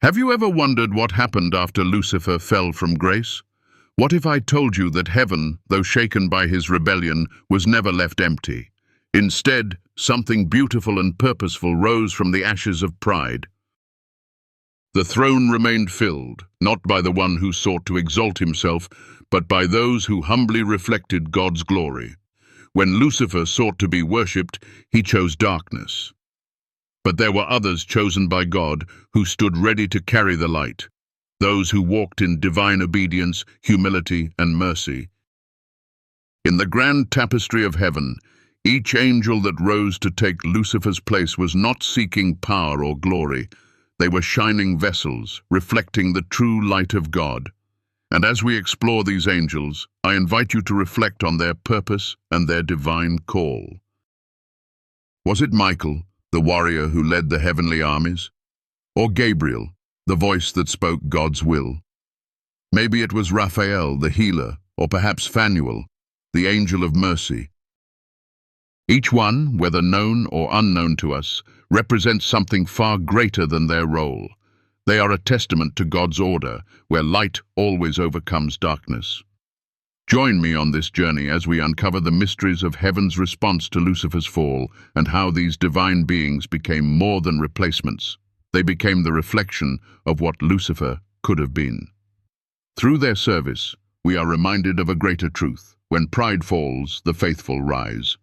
Have you ever wondered what happened after Lucifer fell from grace? What if I told you that heaven, though shaken by his rebellion, was never left empty? Instead, something beautiful and purposeful rose from the ashes of pride. The throne remained filled, not by the one who sought to exalt himself, but by those who humbly reflected God's glory. When Lucifer sought to be worshipped, he chose darkness. But there were others chosen by God who stood ready to carry the light, those who walked in divine obedience, humility, and mercy. In the grand tapestry of heaven, each angel that rose to take Lucifer's place was not seeking power or glory. They were shining vessels, reflecting the true light of God. And as we explore these angels, I invite you to reflect on their purpose and their divine call. Was it Michael, the warrior who led the heavenly armies? Or Gabriel, the voice that spoke God's will? Maybe it was Raphael, the healer, or perhaps Phanuel, the angel of mercy. Each one, whether known or unknown to us, represents something far greater than their role. They are a testament to God's order, where light always overcomes darkness. Join me on this journey as we uncover the mysteries of heaven's response to Lucifer's fall and how these divine beings became more than replacements. They became the reflection of what Lucifer could have been. Through their service, we are reminded of a greater truth. When pride falls, the faithful rise.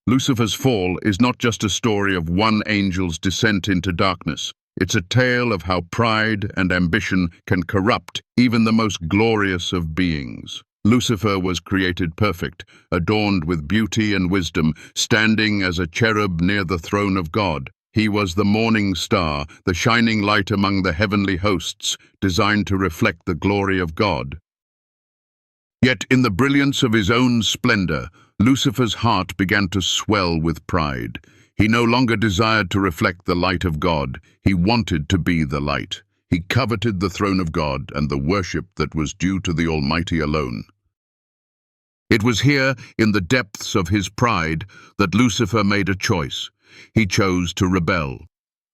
Lucifer's fall is not just a story of one angel's descent into darkness. It's a tale of how pride and ambition can corrupt even the most glorious of beings. Lucifer was created perfect, adorned with beauty and wisdom, standing as a cherub near the throne of God. He was the morning star, the shining light among the heavenly hosts, designed to reflect the glory of God. Yet in the brilliance of his own splendor, Lucifer's heart began to swell with pride. He no longer desired to reflect the light of God. He wanted to be the light. He coveted the throne of God and the worship that was due to the Almighty alone. It was here, in the depths of his pride, that Lucifer made a choice. He chose to rebel.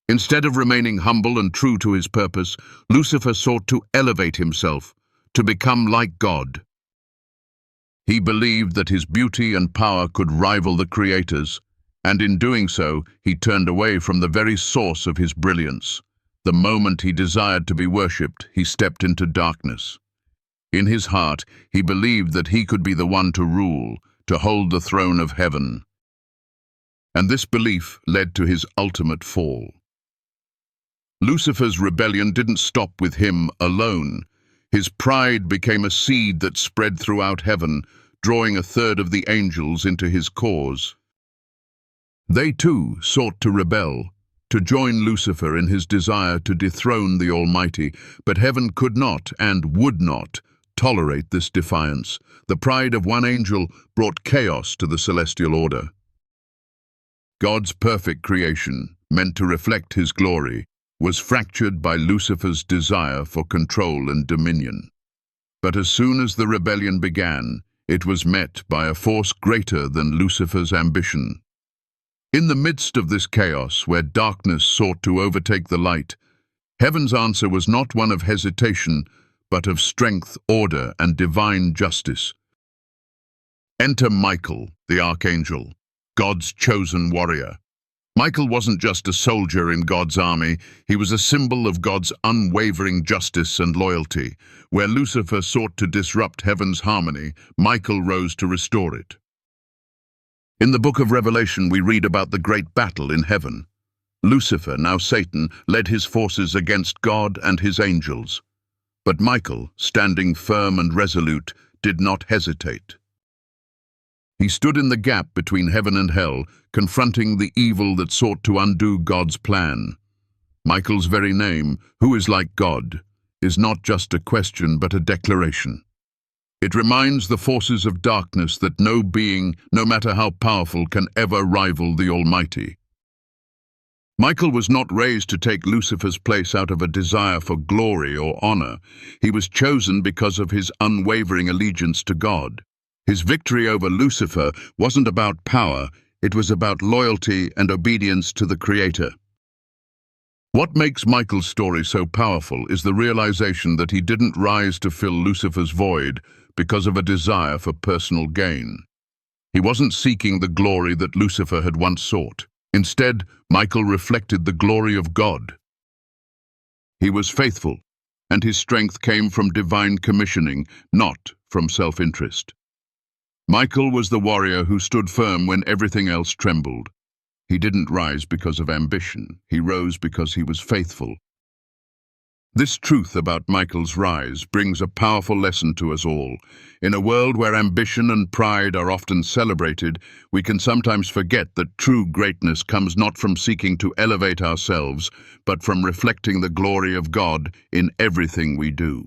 Instead of remaining humble and true to his purpose, Lucifer sought to elevate himself, to become like God. He believed that his beauty and power could rival the Creator's, and in doing so, he turned away from the very source of his brilliance. The moment he desired to be worshipped, he stepped into darkness. In his heart, he believed that he could be the one to rule, to hold the throne of heaven. And this belief led to his ultimate fall. Lucifer's rebellion didn't stop with him alone. His pride became a seed that spread throughout heaven, drawing a third of the angels into his cause. They too sought to rebel, to join Lucifer in his desire to dethrone the Almighty, but heaven could not and would not tolerate this defiance. The pride of one angel brought chaos to the celestial order. God's perfect creation, meant to reflect his glory, was fractured by Lucifer's desire for control and dominion. But as soon as the rebellion began, it was met by a force greater than Lucifer's ambition. In the midst of this chaos, where darkness sought to overtake the light, heaven's answer was not one of hesitation, but of strength, order, and divine justice. Enter Michael, the archangel, God's chosen warrior. Michael wasn't just a soldier in God's army, he was a symbol of God's unwavering justice and loyalty. Where Lucifer sought to disrupt heaven's harmony, Michael rose to restore it. In the book of Revelation, we read about the great battle in heaven. Lucifer, now Satan, led his forces against God and his angels. But Michael, standing firm and resolute, did not hesitate. He stood in the gap between heaven and hell, confronting the evil that sought to undo God's plan. Michael's very name, who is like God, is not just a question but a declaration. It reminds the forces of darkness that no being, no matter how powerful, can ever rival the Almighty. Michael was not raised to take Lucifer's place out of a desire for glory or honor. He was chosen because of his unwavering allegiance to God. His victory over Lucifer wasn't about power, it was about loyalty and obedience to the Creator. What makes Michael's story so powerful is the realization that he didn't rise to fill Lucifer's void because of a desire for personal gain. He wasn't seeking the glory that Lucifer had once sought. Instead, Michael reflected the glory of God. He was faithful, and his strength came from divine commissioning, not from self-interest. Michael was the warrior who stood firm when everything else trembled. He didn't rise because of ambition. He rose because he was faithful. This truth about Michael's rise brings a powerful lesson to us all. In a world where ambition and pride are often celebrated, we can sometimes forget that true greatness comes not from seeking to elevate ourselves, but from reflecting the glory of God in everything we do.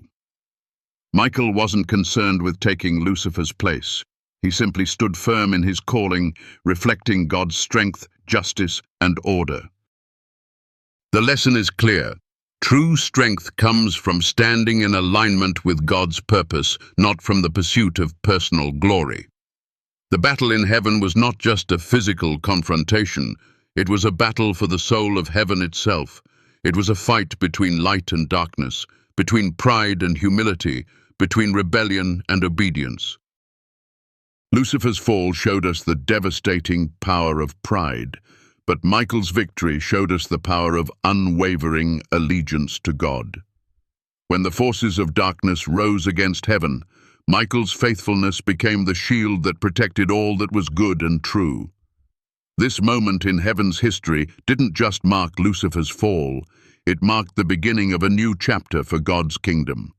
Michael wasn't concerned with taking Lucifer's place. He simply stood firm in his calling, reflecting God's strength, justice, and order. The lesson is clear. True strength comes from standing in alignment with God's purpose, not from the pursuit of personal glory. The battle in heaven was not just a physical confrontation. It was a battle for the soul of heaven itself. It was a fight between light and darkness, between pride and humility, between rebellion and obedience. Lucifer's fall showed us the devastating power of pride, but Michael's victory showed us the power of unwavering allegiance to God. When the forces of darkness rose against heaven, Michael's faithfulness became the shield that protected all that was good and true. This moment in heaven's history didn't just mark Lucifer's fall, it marked the beginning of a new chapter for God's kingdom.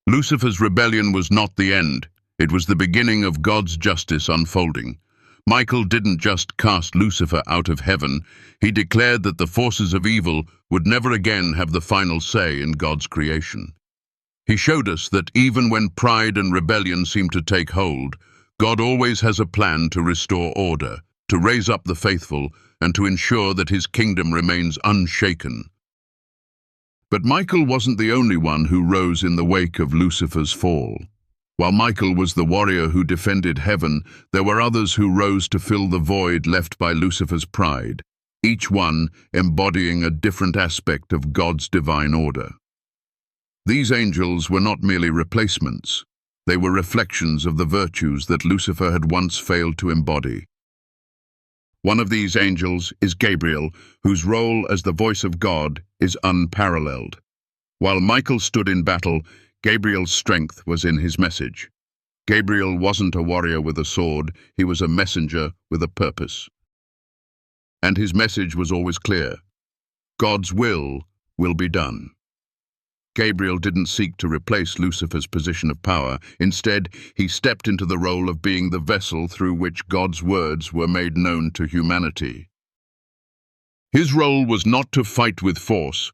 Lucifer's rebellion was not the end. It was the beginning of God's justice unfolding. Michael didn't just cast Lucifer out of heaven, he declared that the forces of evil would never again have the final say in God's creation. He showed us that even when pride and rebellion seem to take hold, God always has a plan to restore order, to raise up the faithful, and to ensure that his kingdom remains unshaken. But Michael wasn't the only one who rose in the wake of Lucifer's fall. While Michael was the warrior who defended heaven, there were others who rose to fill the void left by Lucifer's pride, each one embodying a different aspect of God's divine order. These angels were not merely replacements, they were reflections of the virtues that Lucifer had once failed to embody. One of these angels is Gabriel, whose role as the voice of God is unparalleled. While Michael stood in battle, Gabriel's strength was in his message. Gabriel wasn't a warrior with a sword, he was a messenger with a purpose. And his message was always clear. God's will be done. Gabriel didn't seek to replace Lucifer's position of power. Instead, he stepped into the role of being the vessel through which God's words were made known to humanity. His role was not to fight with force,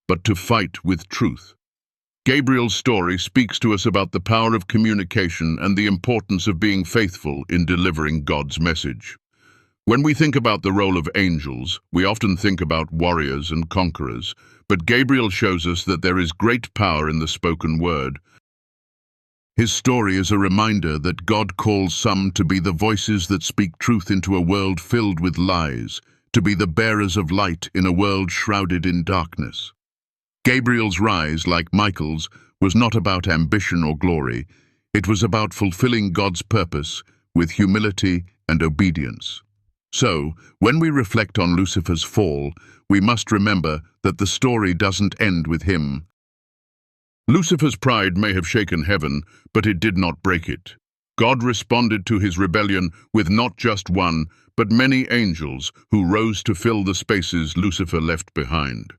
but to fight with truth. Gabriel's story speaks to us about the power of communication and the importance of being faithful in delivering God's message. When we think about the role of angels, we often think about warriors and conquerors, but Gabriel shows us that there is great power in the spoken word. His story is a reminder that God calls some to be the voices that speak truth into a world filled with lies, to be the bearers of light in a world shrouded in darkness. Gabriel's rise, like Michael's, was not about ambition or glory. It was about fulfilling God's purpose with humility and obedience. So, when we reflect on Lucifer's fall, we must remember that the story doesn't end with him. Lucifer's pride may have shaken heaven, but it did not break it. God responded to his rebellion with not just one, but many angels who rose to fill the spaces Lucifer left behind.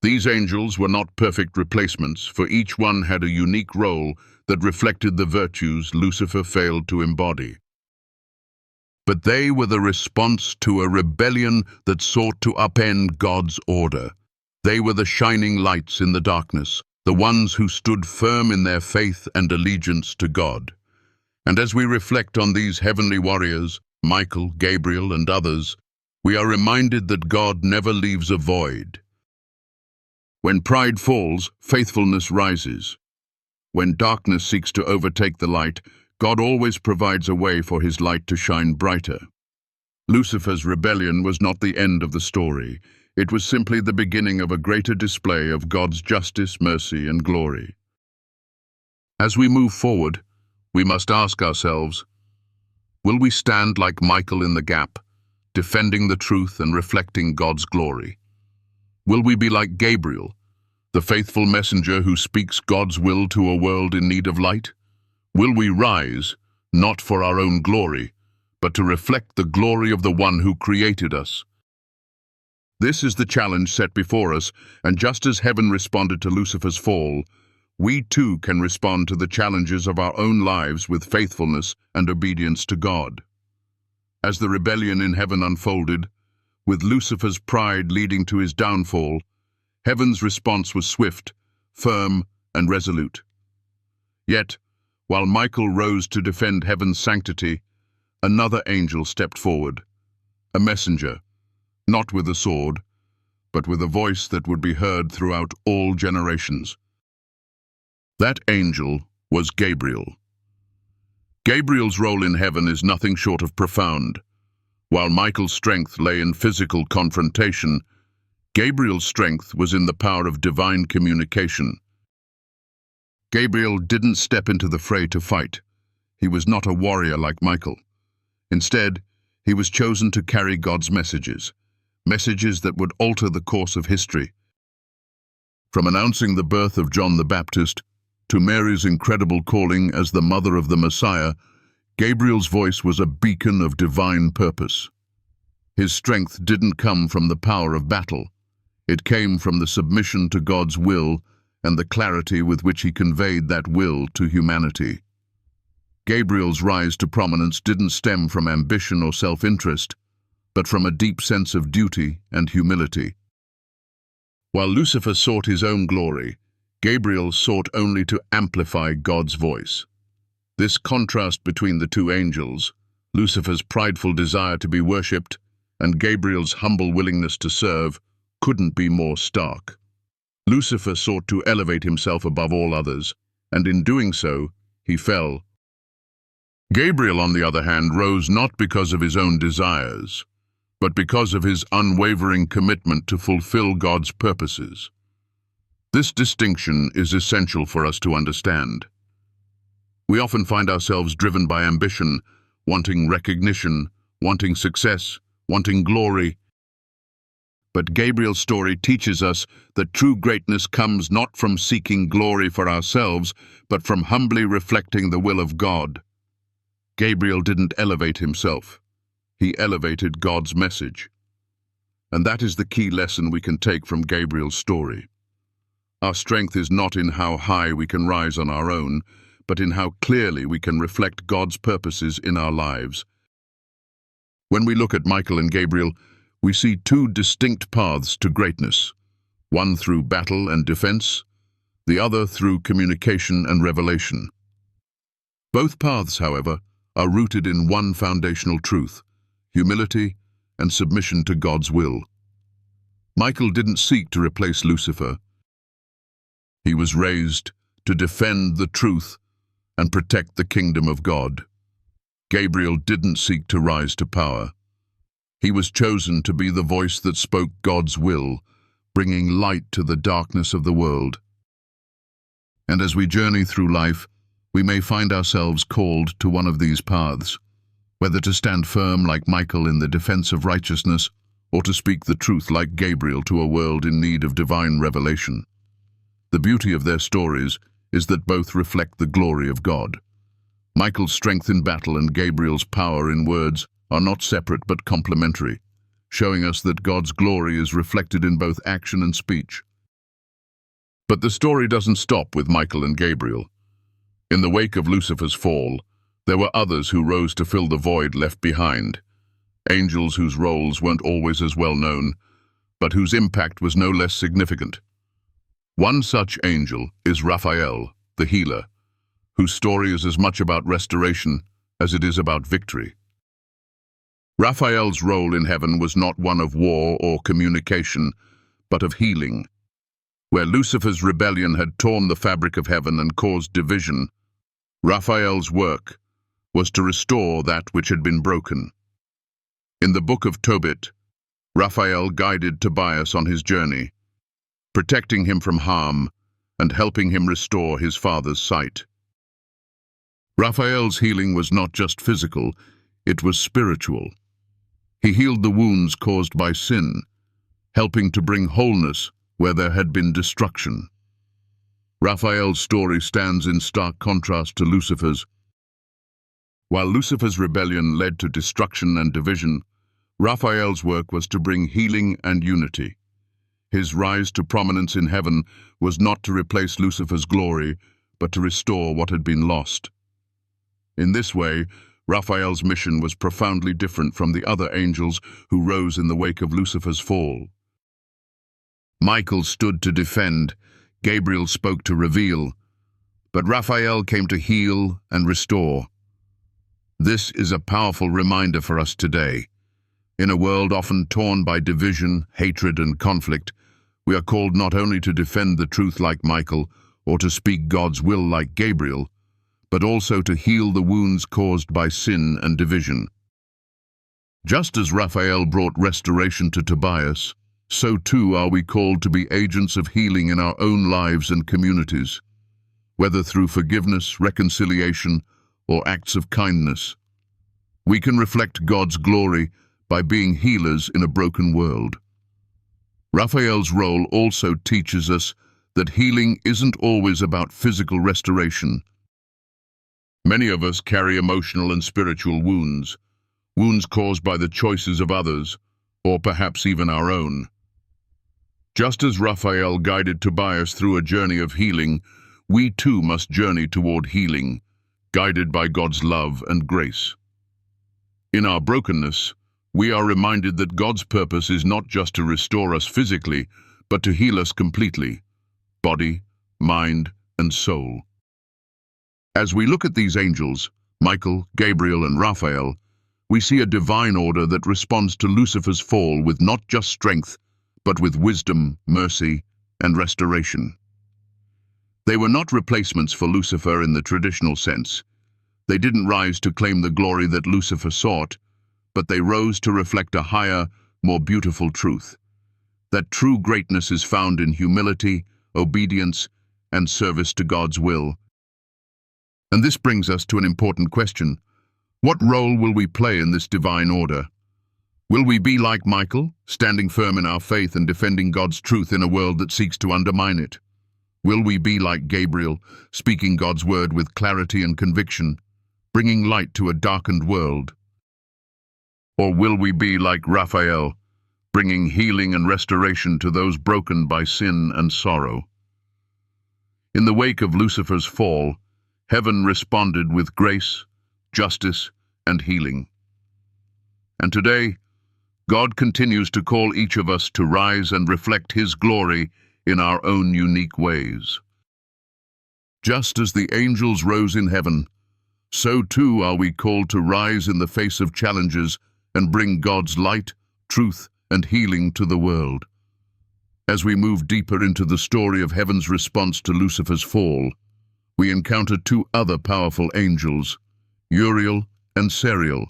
These angels were not perfect replacements, for each one had a unique role that reflected the virtues Lucifer failed to embody. But they were the response to a rebellion that sought to upend God's order. They were the shining lights in the darkness, the ones who stood firm in their faith and allegiance to God. And as we reflect on these heavenly warriors, Michael, Gabriel, and others, we are reminded that God never leaves a void. When pride falls, faithfulness rises. When darkness seeks to overtake the light, God always provides a way for his light to shine brighter. Lucifer's rebellion was not the end of the story. It was simply the beginning of a greater display of God's justice, mercy, and glory. As we move forward, we must ask ourselves, will we stand like Michael in the gap, defending the truth and reflecting God's glory? Will we be like Gabriel, the faithful messenger who speaks God's will to a world in need of light? Will we rise, not for our own glory, but to reflect the glory of the one who created us? This is the challenge set before us, and just as heaven responded to Lucifer's fall, we too can respond to the challenges of our own lives with faithfulness and obedience to God. As the rebellion in heaven unfolded, with Lucifer's pride leading to his downfall, heaven's response was swift, firm, and resolute. Yet, while Michael rose to defend heaven's sanctity, another angel stepped forward, a messenger, not with a sword, but with a voice that would be heard throughout all generations. That angel was Gabriel. Gabriel's role in heaven is nothing short of profound. While Michael's strength lay in physical confrontation, Gabriel's strength was in the power of divine communication. Gabriel didn't step into the fray to fight. He was not a warrior like Michael. Instead, he was chosen to carry God's messages that would alter the course of history. From announcing the birth of John the Baptist to Mary's incredible calling as the mother of the Messiah, Gabriel's voice was a beacon of divine purpose. His strength didn't come from the power of battle. It came from the submission to God's will and the clarity with which he conveyed that will to humanity. Gabriel's rise to prominence didn't stem from ambition or self-interest, but from a deep sense of duty and humility. While Lucifer sought his own glory, Gabriel sought only to amplify God's voice. This contrast between the two angels, Lucifer's prideful desire to be worshipped and Gabriel's humble willingness to serve, couldn't be more stark. Lucifer sought to elevate himself above all others, and in doing so, he fell. Gabriel, on the other hand, rose not because of his own desires, but because of his unwavering commitment to fulfill God's purposes. This distinction is essential for us to understand. We often find ourselves driven by ambition, wanting recognition, wanting success, wanting glory. But Gabriel's story teaches us that true greatness comes not from seeking glory for ourselves, but from humbly reflecting the will of God. Gabriel didn't elevate himself. He elevated God's message. And that is the key lesson we can take from Gabriel's story. Our strength is not in how high we can rise on our own, but in how clearly we can reflect God's purposes in our lives. When we look at Michael and Gabriel, we see two distinct paths to greatness, one through battle and defense, the other through communication and revelation. Both paths, however, are rooted in one foundational truth: humility and submission to God's will. Michael didn't seek to replace Lucifer. He was raised to defend the truth and protect the kingdom of God. Gabriel didn't seek to rise to power. He was chosen to be the voice that spoke God's will, bringing light to the darkness of the world. And as we journey through life, we may find ourselves called to one of these paths, whether to stand firm like Michael in the defense of righteousness, or to speak the truth like Gabriel to a world in need of divine revelation. The beauty of their stories is that both reflect the glory of God. Michael's strength in battle and Gabriel's power in words are not separate but complementary, showing us that God's glory is reflected in both action and speech. But the story doesn't stop with Michael and Gabriel. In the wake of Lucifer's fall, there were others who rose to fill the void left behind, angels whose roles weren't always as well known, but whose impact was no less significant. One such angel is Raphael, the healer, whose story is as much about restoration as it is about victory. Raphael's role in heaven was not one of war or communication, but of healing. Where Lucifer's rebellion had torn the fabric of heaven and caused division, Raphael's work was to restore that which had been broken. In the book of Tobit, Raphael guided Tobias on his journey, protecting him from harm and helping him restore his father's sight. Raphael's healing was not just physical, it was spiritual. He healed the wounds caused by sin, helping to bring wholeness where there had been destruction. Raphael's story stands in stark contrast to Lucifer's. While Lucifer's rebellion led to destruction and division, Raphael's work was to bring healing and unity. His rise to prominence in heaven was not to replace Lucifer's glory, but to restore what had been lost. In this way, Raphael's mission was profoundly different from the other angels who rose in the wake of Lucifer's fall. Michael stood to defend, Gabriel spoke to reveal, but Raphael came to heal and restore. This is a powerful reminder for us today. In a world often torn by division, hatred, and conflict, we are called not only to defend the truth like Michael or to speak God's will like Gabriel, but also to heal the wounds caused by sin and division. Just as Raphael brought restoration to Tobias, so too are we called to be agents of healing in our own lives and communities, whether through forgiveness, reconciliation, or acts of kindness. We can reflect God's glory by being healers in a broken world. Raphael's role also teaches us that healing isn't always about physical restoration. Many of us carry emotional and spiritual wounds, wounds caused by the choices of others, or perhaps even our own. Just as Raphael guided Tobias through a journey of healing, we too must journey toward healing, guided by God's love and grace. In our brokenness, we are reminded that God's purpose is not just to restore us physically, but to heal us completely, body, mind, and soul. As we look at these angels, Michael, Gabriel, and Raphael, we see a divine order that responds to Lucifer's fall with not just strength, but with wisdom, mercy, and restoration. They were not replacements for Lucifer in the traditional sense. They didn't rise to claim the glory that Lucifer sought, but they rose to reflect a higher, more beautiful truth. That true greatness is found in humility, obedience, and service to God's will. And this brings us to an important question. What role will we play in this divine order? Will we be like Michael, standing firm in our faith and defending God's truth in a world that seeks to undermine it? Will we be like Gabriel, speaking God's word with clarity and conviction, bringing light to a darkened world? Or will we be like Raphael, bringing healing and restoration to those broken by sin and sorrow? In the wake of Lucifer's fall, heaven responded with grace, justice, and healing. And today, God continues to call each of us to rise and reflect His glory in our own unique ways. Just as the angels rose in heaven, so too are we called to rise in the face of challenges and bring God's light, truth, and healing to the world. As we move deeper into the story of heaven's response to Lucifer's fall, we encounter two other powerful angels, Uriel and Sariel,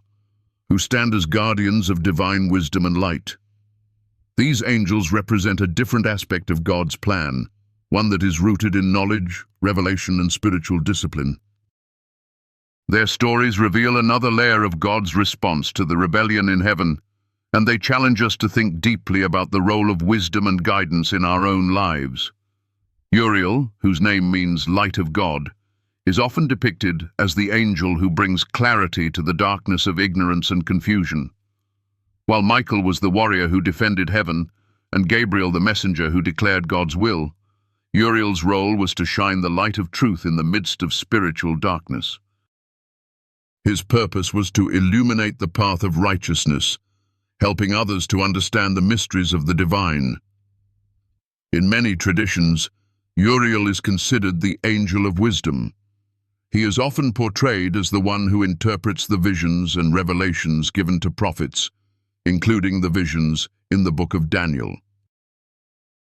who stand as guardians of divine wisdom and light. These angels represent a different aspect of God's plan, one that is rooted in knowledge, revelation, and spiritual discipline. Their stories reveal another layer of God's response to the rebellion in heaven, and they challenge us to think deeply about the role of wisdom and guidance in our own lives. Uriel, whose name means light of God, is often depicted as the angel who brings clarity to the darkness of ignorance and confusion. While Michael was the warrior who defended heaven, and Gabriel the messenger who declared God's will, Uriel's role was to shine the light of truth in the midst of spiritual darkness. His purpose was to illuminate the path of righteousness, helping others to understand the mysteries of the divine. In many traditions, Uriel is considered the angel of wisdom. He is often portrayed as the one who interprets the visions and revelations given to prophets, including the visions in the book of Daniel.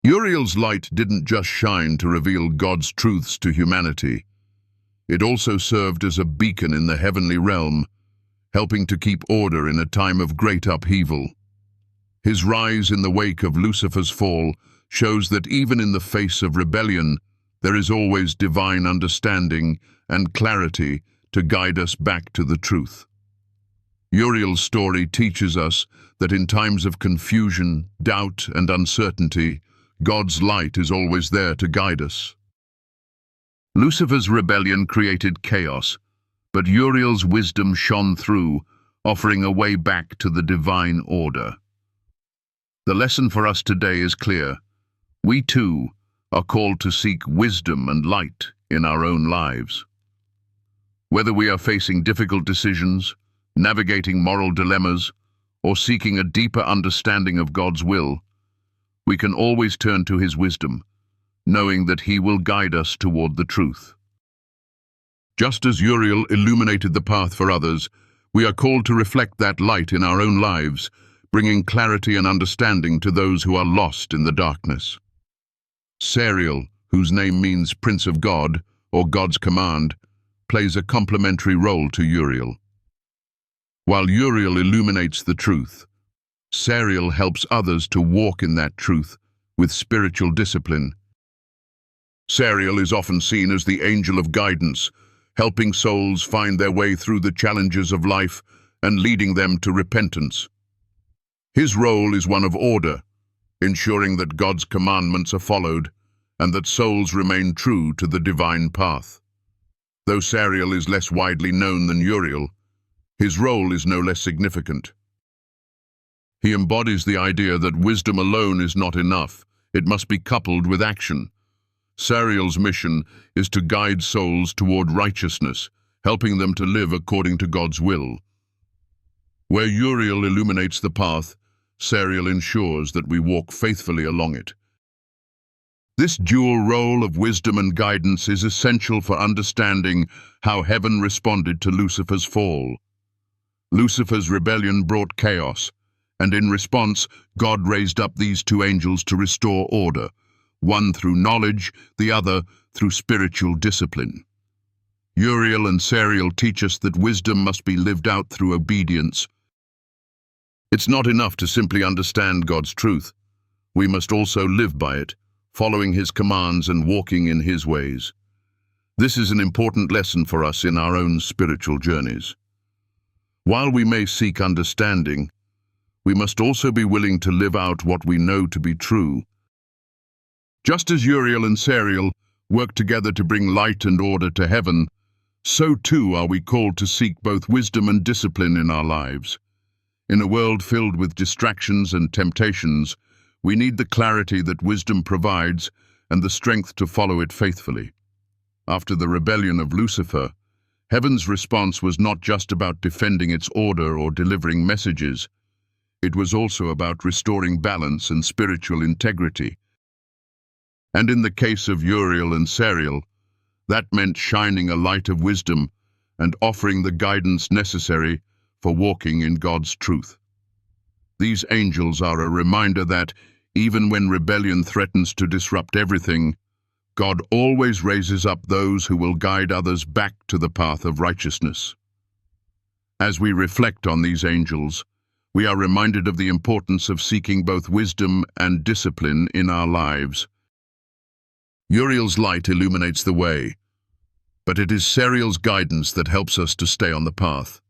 Uriel's light didn't just shine to reveal God's truths to humanity. It also served as a beacon in the heavenly realm, helping to keep order in a time of great upheaval. His rise in the wake of Lucifer's fall shows that even in the face of rebellion, there is always divine understanding and clarity to guide us back to the truth. Uriel's story teaches us that in times of confusion, doubt, and uncertainty, God's light is always there to guide us. Lucifer's rebellion created chaos, but Uriel's wisdom shone through, offering a way back to the divine order. The lesson for us today is clear. We too are called to seek wisdom and light in our own lives. Whether we are facing difficult decisions, navigating moral dilemmas, or seeking a deeper understanding of God's will, we can always turn to His wisdom, knowing that He will guide us toward the truth. Just as Uriel illuminated the path for others, we are called to reflect that light in our own lives, bringing clarity and understanding to those who are lost in the darkness. Sariel, whose name means Prince of God, or God's command, plays a complementary role to Uriel. While Uriel illuminates the truth, Sariel helps others to walk in that truth with spiritual discipline. Sariel is often seen as the angel of guidance, helping souls find their way through the challenges of life and leading them to repentance. His role is one of order, ensuring that God's commandments are followed and that souls remain true to the divine path. Though Sariel is less widely known than Uriel, his role is no less significant. He embodies the idea that wisdom alone is not enough. It must be coupled with action. Sariel's mission is to guide souls toward righteousness, helping them to live according to God's will. Where Uriel illuminates the path, Sariel ensures that we walk faithfully along it. This dual role of wisdom and guidance is essential for understanding how heaven responded to Lucifer's fall. Lucifer's rebellion brought chaos, and in response, God raised up these two angels to restore order, one through knowledge, the other through spiritual discipline. Uriel and Sariel teach us that wisdom must be lived out through obedience. It's not enough to simply understand God's truth. We must also live by it, following His commands and walking in His ways. This is an important lesson for us in our own spiritual journeys. While we may seek understanding, we must also be willing to live out what we know to be true. Just as Uriel and Sariel work together to bring light and order to heaven, so too are we called to seek both wisdom and discipline in our lives. In a world filled with distractions and temptations, we need the clarity that wisdom provides and the strength to follow it faithfully. After the rebellion of Lucifer, heaven's response was not just about defending its order or delivering messages. It was also about restoring balance and spiritual integrity. And in the case of Uriel and Sariel, that meant shining a light of wisdom and offering the guidance necessary for walking in God's truth. These angels are a reminder that, even when rebellion threatens to disrupt everything, God always raises up those who will guide others back to the path of righteousness. As we reflect on these angels, we are reminded of the importance of seeking both wisdom and discipline in our lives. Uriel's light illuminates the way, but it is Sariel's guidance that helps us to stay on the path.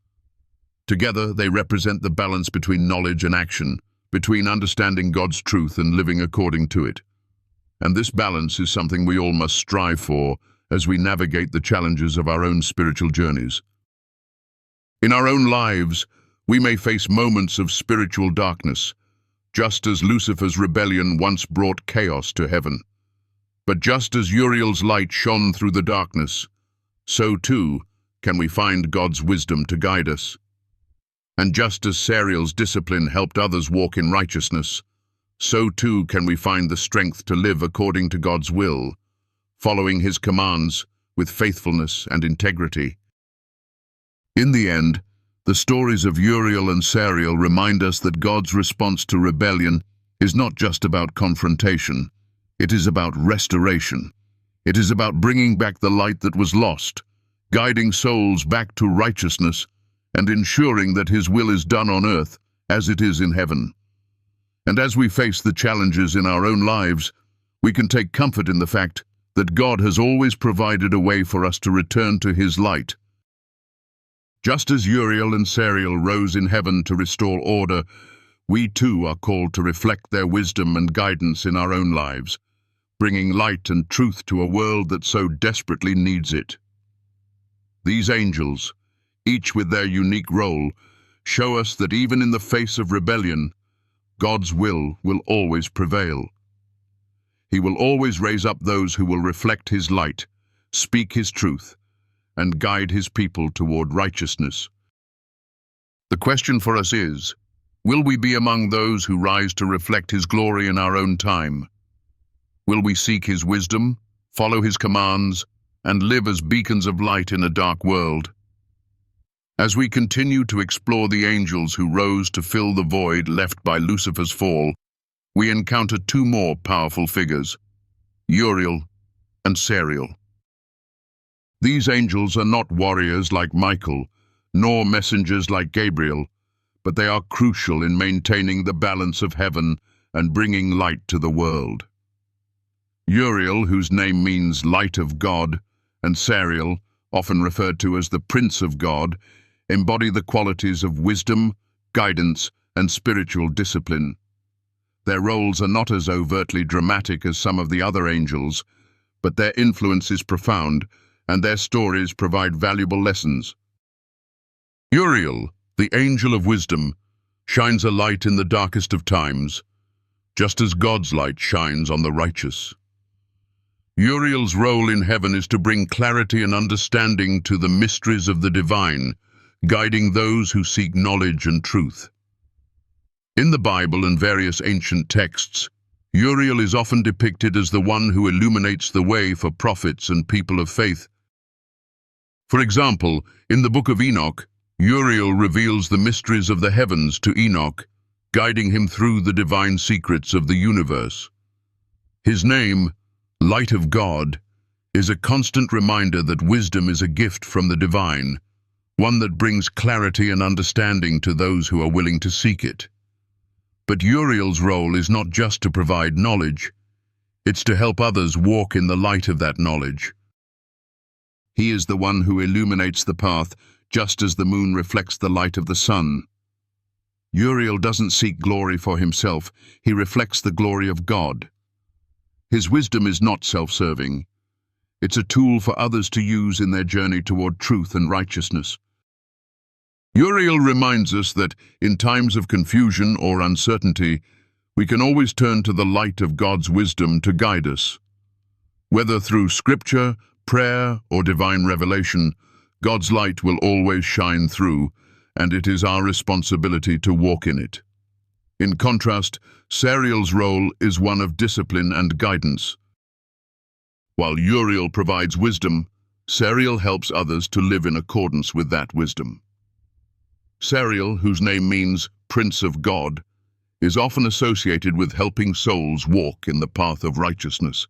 Together, they represent the balance between knowledge and action, between understanding God's truth and living according to it. And this balance is something we all must strive for as we navigate the challenges of our own spiritual journeys. In our own lives, we may face moments of spiritual darkness, just as Lucifer's rebellion once brought chaos to heaven. But just as Uriel's light shone through the darkness, so too can we find God's wisdom to guide us. And just as Sariel's discipline helped others walk in righteousness, so too can we find the strength to live according to God's will, following His commands with faithfulness and integrity. In the end, the stories of Uriel and Sariel remind us that God's response to rebellion is not just about confrontation. It is about restoration. It is about bringing back the light that was lost, guiding souls back to righteousness, and ensuring that His will is done on earth as it is in heaven. And as we face the challenges in our own lives, we can take comfort in the fact that God has always provided a way for us to return to His light. Just as Uriel and Sariel rose in heaven to restore order, we too are called to reflect their wisdom and guidance in our own lives, bringing light and truth to a world that so desperately needs it. These angels, each with their unique role, show us that even in the face of rebellion, God's will always prevail. He will always raise up those who will reflect His light, speak His truth, and guide His people toward righteousness. The question for us is, will we be among those who rise to reflect His glory in our own time? Will we seek His wisdom, follow His commands, and live as beacons of light in a dark world? As we continue to explore the angels who rose to fill the void left by Lucifer's fall, we encounter two more powerful figures, Uriel and Sariel. These angels are not warriors like Michael, nor messengers like Gabriel, but they are crucial in maintaining the balance of heaven and bringing light to the world. Uriel, whose name means light of God, and Sariel, often referred to as the Prince of God, embody the qualities of wisdom, guidance, and spiritual discipline. Their roles are not as overtly dramatic as some of the other angels, but their influence is profound, and their stories provide valuable lessons. Uriel, the angel of wisdom, shines a light in the darkest of times, just as God's light shines on the righteous. Uriel's role in heaven is to bring clarity and understanding to the mysteries of the divine, guiding those who seek knowledge and truth. In the Bible and various ancient texts, Uriel is often depicted as the one who illuminates the way for prophets and people of faith. For example, in the book of Enoch, Uriel reveals the mysteries of the heavens to Enoch, guiding him through the divine secrets of the universe. His name, Light of God, is a constant reminder that wisdom is a gift from the divine, one that brings clarity and understanding to those who are willing to seek it. But Uriel's role is not just to provide knowledge, it's to help others walk in the light of that knowledge. He is the one who illuminates the path, just as the moon reflects the light of the sun. Uriel doesn't seek glory for himself, he reflects the glory of God. His wisdom is not self-serving. It's a tool for others to use in their journey toward truth and righteousness. Uriel reminds us that in times of confusion or uncertainty, we can always turn to the light of God's wisdom to guide us. Whether through scripture, prayer, or divine revelation, God's light will always shine through, and it is our responsibility to walk in it. In contrast, Sariel's role is one of discipline and guidance. While Uriel provides wisdom, Sariel helps others to live in accordance with that wisdom. Sariel, whose name means Prince of God, is often associated with helping souls walk in the path of righteousness.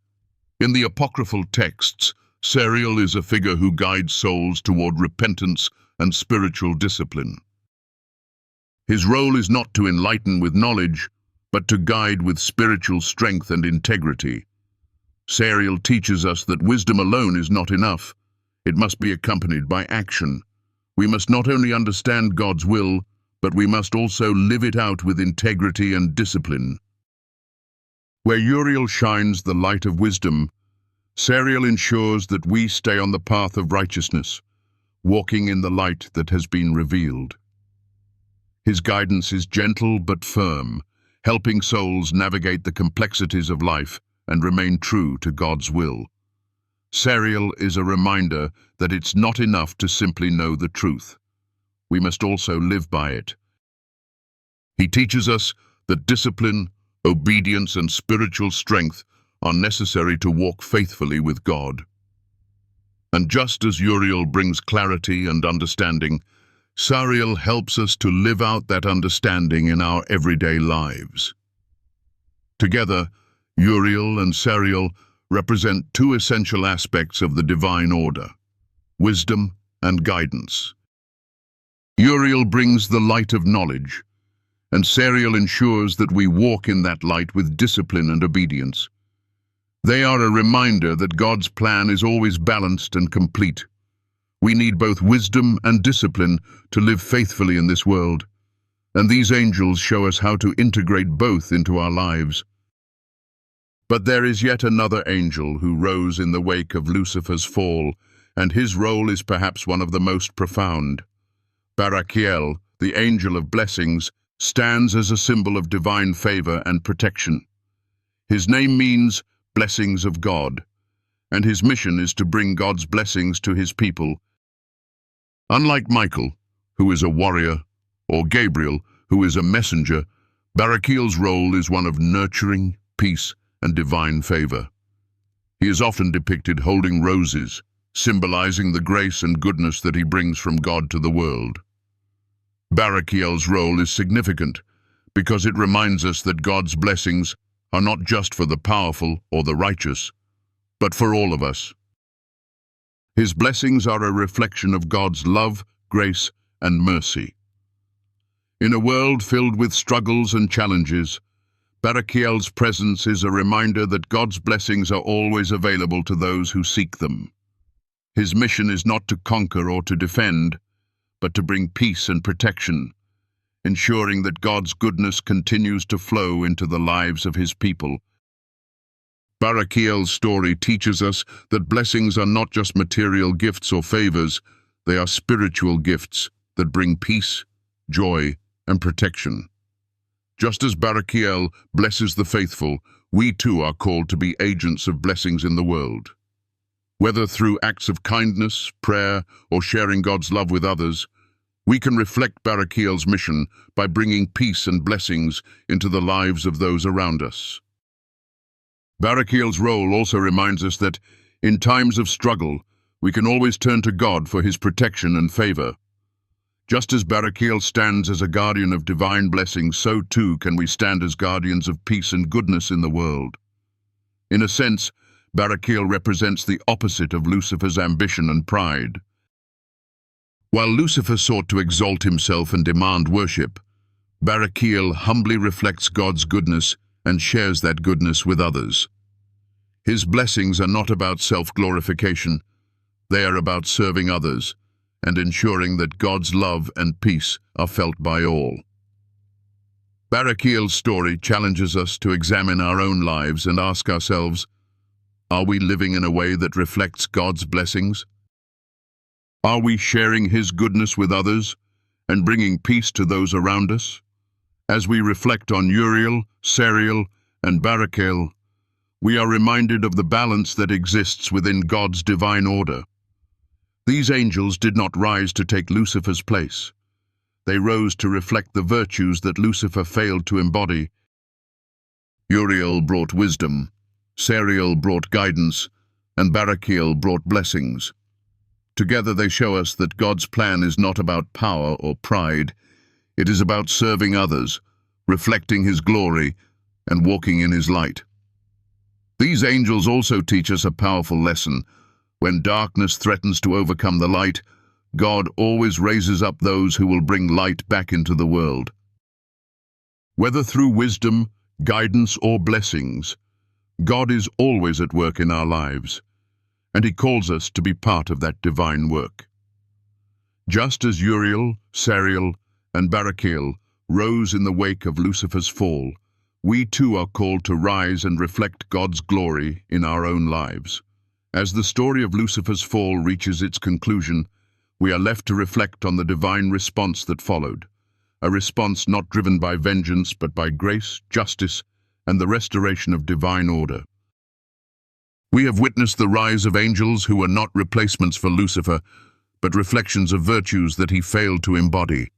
In the apocryphal texts, Sariel is a figure who guides souls toward repentance and spiritual discipline. His role is not to enlighten with knowledge, but to guide with spiritual strength and integrity. Sariel teaches us that wisdom alone is not enough. It must be accompanied by action. We must not only understand God's will, but we must also live it out with integrity and discipline. Where Uriel shines the light of wisdom, Sariel ensures that we stay on the path of righteousness, walking in the light that has been revealed. His guidance is gentle but firm, helping souls navigate the complexities of life and remain true to God's will. Sariel is a reminder that it's not enough to simply know the truth. We must also live by it. He teaches us that discipline, obedience, and spiritual strength are necessary to walk faithfully with God. And just as Uriel brings clarity and understanding, Sariel helps us to live out that understanding in our everyday lives. Together, Uriel and Sariel represent two essential aspects of the divine order: wisdom and guidance. Uriel brings the light of knowledge, and Sariel ensures that we walk in that light with discipline and obedience. They are a reminder that God's plan is always balanced and complete. We need both wisdom and discipline to live faithfully in this world, and these angels show us how to integrate both into our lives. But there is yet another angel who rose in the wake of Lucifer's fall, and his role is perhaps one of the most profound. Barachiel, the angel of blessings, stands as a symbol of divine favor and protection. His name means blessings of God, and his mission is to bring God's blessings to his people. Unlike Michael, who is a warrior, or Gabriel, who is a messenger, Barachiel's role is one of nurturing, peace, and divine favor. He is often depicted holding roses, symbolizing the grace and goodness that he brings from God to the world. Barachiel's role is significant because it reminds us that God's blessings are not just for the powerful or the righteous, but for all of us. His blessings are a reflection of God's love, grace, and mercy. In a world filled with struggles and challenges, Barachiel's presence is a reminder that God's blessings are always available to those who seek them. His mission is not to conquer or to defend, but to bring peace and protection, ensuring that God's goodness continues to flow into the lives of his people. Barachiel's story teaches us that blessings are not just material gifts or favors, they are spiritual gifts that bring peace, joy, and protection. Just as Barachiel blesses the faithful, we too are called to be agents of blessings in the world. Whether through acts of kindness, prayer, or sharing God's love with others, we can reflect Barachiel's mission by bringing peace and blessings into the lives of those around us. Barachiel's role also reminds us that, in times of struggle, we can always turn to God for his protection and favor. Just as Barachiel stands as a guardian of divine blessings, so too can we stand as guardians of peace and goodness in the world. In a sense, Barachiel represents the opposite of Lucifer's ambition and pride. While Lucifer sought to exalt himself and demand worship, Barachiel humbly reflects God's goodness and shares that goodness with others. His blessings are not about self-glorification, they are about serving others and ensuring that God's love and peace are felt by all. Barachiel's story challenges us to examine our own lives and ask ourselves, are we living in a way that reflects God's blessings? Are we sharing his goodness with others and bringing peace to those around us? As we reflect on Uriel, Sariel, and Barachiel, we are reminded of the balance that exists within God's divine order. These angels did not rise to take Lucifer's place. They rose to reflect the virtues that Lucifer failed to embody. Uriel brought wisdom, Sariel brought guidance, and Barachiel brought blessings. Together they show us that God's plan is not about power or pride. It is about serving others, reflecting his glory, and walking in his light. These angels also teach us a powerful lesson. When darkness threatens to overcome the light, God always raises up those who will bring light back into the world. Whether through wisdom, guidance, or blessings, God is always at work in our lives, and he calls us to be part of that divine work. Just as Uriel, Sariel, and Barachiel rose in the wake of Lucifer's fall, we too are called to rise and reflect God's glory in our own lives. As the story of Lucifer's fall reaches its conclusion, we are left to reflect on the divine response that followed, a response not driven by vengeance but by grace, justice, and the restoration of divine order. We have witnessed the rise of angels who were not replacements for Lucifer, but reflections of virtues that he failed to embody.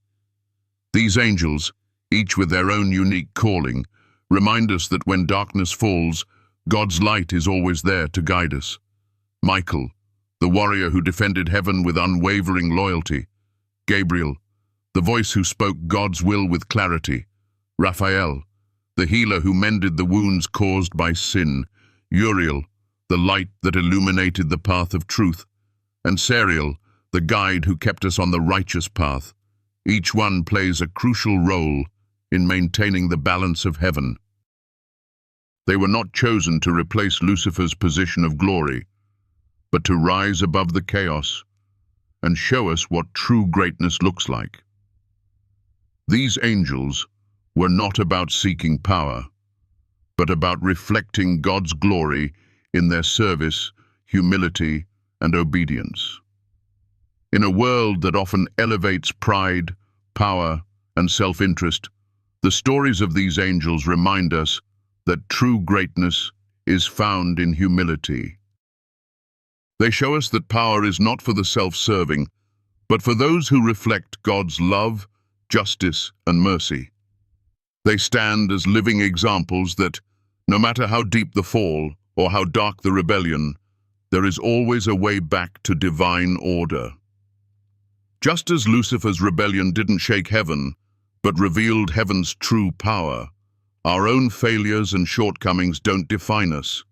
These angels, each with their own unique calling, remind us that when darkness falls, God's light is always there to guide us. Michael, the warrior who defended heaven with unwavering loyalty. Gabriel, the voice who spoke God's will with clarity. Raphael, the healer who mended the wounds caused by sin. Uriel, the light that illuminated the path of truth. And Sariel, the guide who kept us on the righteous path. Each one plays a crucial role in maintaining the balance of heaven. They were not chosen to replace Lucifer's position of glory, but to rise above the chaos and show us what true greatness looks like. These angels were not about seeking power, but about reflecting God's glory in their service, humility, and obedience. In a world that often elevates pride, power, and self-interest, the stories of these angels remind us that true greatness is found in humility. They show us that power is not for the self-serving, but for those who reflect God's love, justice, and mercy. They stand as living examples that, no matter how deep the fall or how dark the rebellion, there is always a way back to divine order. Just as Lucifer's rebellion didn't shake heaven, but revealed heaven's true power, our own failures and shortcomings don't define us.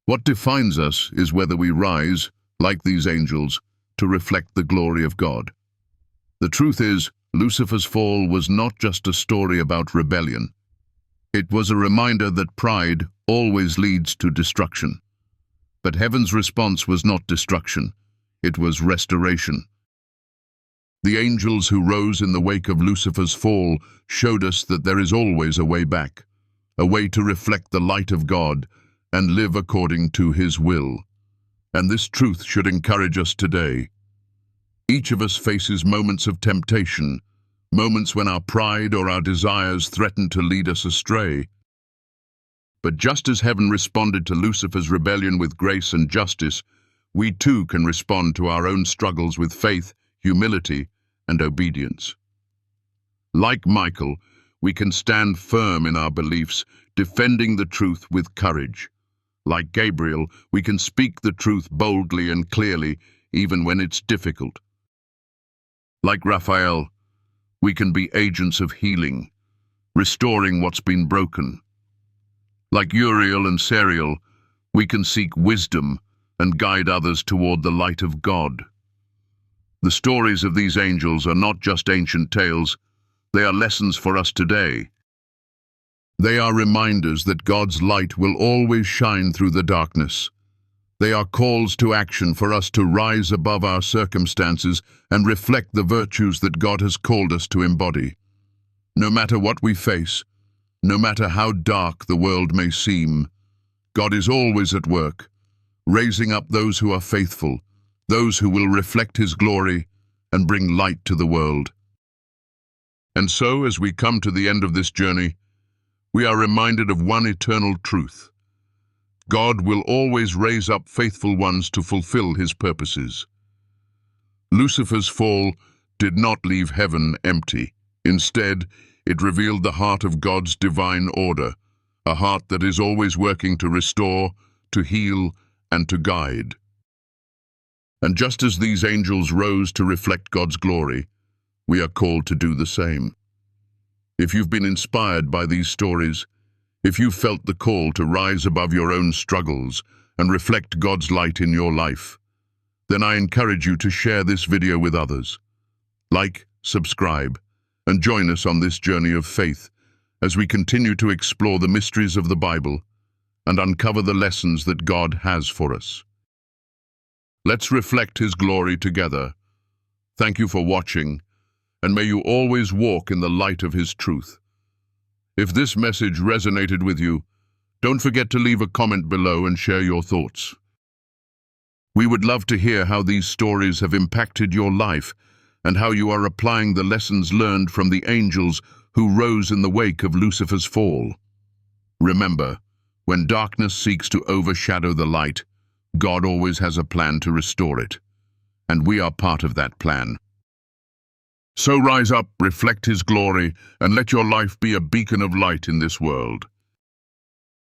What defines us is whether we rise, like these angels, to reflect the glory of God. The truth is, Lucifer's fall was not just a story about rebellion. It was a reminder that pride always leads to destruction. But heaven's response was not destruction, it was restoration. The angels who rose in the wake of Lucifer's fall showed us that there is always a way back, a way to reflect the light of God and live according to His will. And this truth should encourage us today. Each of us faces moments of temptation, moments when our pride or our desires threaten to lead us astray. But just as heaven responded to Lucifer's rebellion with grace and justice, we too can respond to our own struggles with faith, humility, and obedience. Like Michael, we can stand firm in our beliefs, defending the truth with courage. Like Gabriel, we can speak the truth boldly and clearly, even when it's difficult. Like Raphael, we can be agents of healing, restoring what's been broken. Like Uriel and Sariel, we can seek wisdom and guide others toward the light of God. The stories of these angels are not just ancient tales, they are lessons for us today. They are reminders that God's light will always shine through the darkness. They are calls to action for us to rise above our circumstances and reflect the virtues that God has called us to embody. No matter what we face, no matter how dark the world may seem, God is always at work, raising up those who are faithful, those who will reflect His glory and bring light to the world. And so, as we come to the end of this journey, we are reminded of one eternal truth. God will always raise up faithful ones to fulfill His purposes. Lucifer's fall did not leave heaven empty. Instead, it revealed the heart of God's divine order, a heart that is always working to restore, to heal, and to guide. And just as these angels rose to reflect God's glory, we are called to do the same. If you've been inspired by these stories, if you felt the call to rise above your own struggles and reflect God's light in your life, then I encourage you to share this video with others. Like, subscribe, and join us on this journey of faith as we continue to explore the mysteries of the Bible and uncover the lessons that God has for us. Let's reflect His glory together. Thank you for watching, and may you always walk in the light of His truth. If this message resonated with you, don't forget to leave a comment below and share your thoughts. We would love to hear how these stories have impacted your life and how you are applying the lessons learned from the angels who rose in the wake of Lucifer's fall. Remember, when darkness seeks to overshadow the light, God always has a plan to restore it, and we are part of that plan. So rise up, reflect His glory, and let your life be a beacon of light in this world.